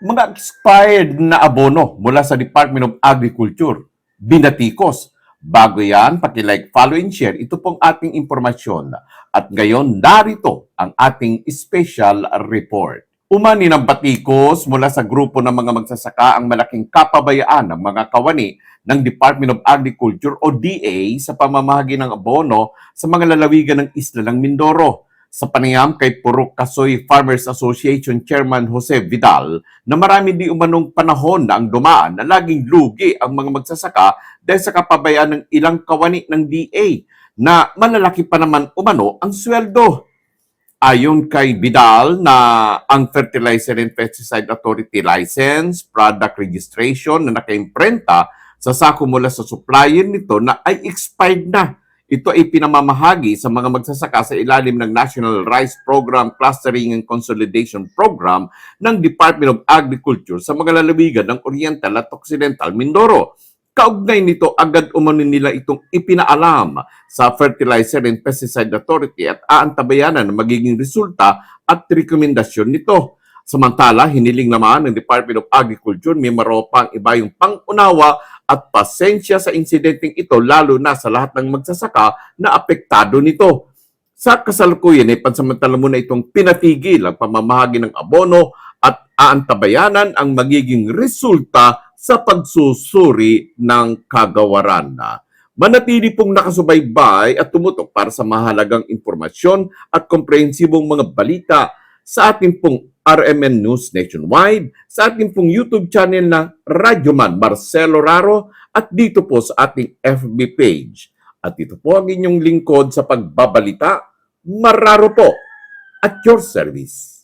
Mga expired na abono mula sa Department of Agriculture, binatikos. Bago yan, paki-like, follow, and share. Ito pong ating impormasyon. At ngayon, narito ang ating special report. Umani ng batikos mula sa grupo ng mga magsasaka ang malaking kapabayaan ng mga kawani ng Department of Agriculture o DA sa pamamahagi ng abono sa mga lalawigan ng isla ng Mindoro. Sa panayam kay Purok Kasoy Farmers Association Chairman Jose Vidal na marami di umanong panahon na ang dumaan na laging lugi ang mga magsasaka dahil sa kapabayaan ng ilang kawani ng DA na malalaki pa naman umano ang sweldo. Ayon kay Vidal na ang Fertilizer and Pesticide Authority License, Product Registration na nakaimprenta sa sako mula sa supplier nito na ay expired na. Ito ay pinamamahagi sa mga magsasaka sa ilalim ng National Rice Program Clustering and Consolidation Program ng Department of Agriculture sa mga lalawigan ng Oriental at Occidental Mindoro. Kaugnay nito, agad umano nila itong ipinaalam sa Fertilizer and Pesticide Authority at aantabayanan ang magiging resulta at rekomendasyon nito. Samantala, hiniling naman ng Department of Agriculture may maropang iba yung pangunawa at pasensya sa insidenteng ito lalo na sa lahat ng magsasaka na apektado nito. Sa kasalukuyan ay pansamantala muna itong pinatigil ang pamamahagi ng abono at aantabayanan ang magiging resulta sa pagsusuri ng kagawaran. Manatili pong nakasubaybay at tumutok para sa mahalagang impormasyon at komprehensibong mga balita sa ating pong RMN News Nationwide, sa ating pong YouTube channel na Radyoman Marcelo Raro at dito po sa ating FB page. At ito po ang inyong lingkod sa pagbabalita, Mararo po, at your service.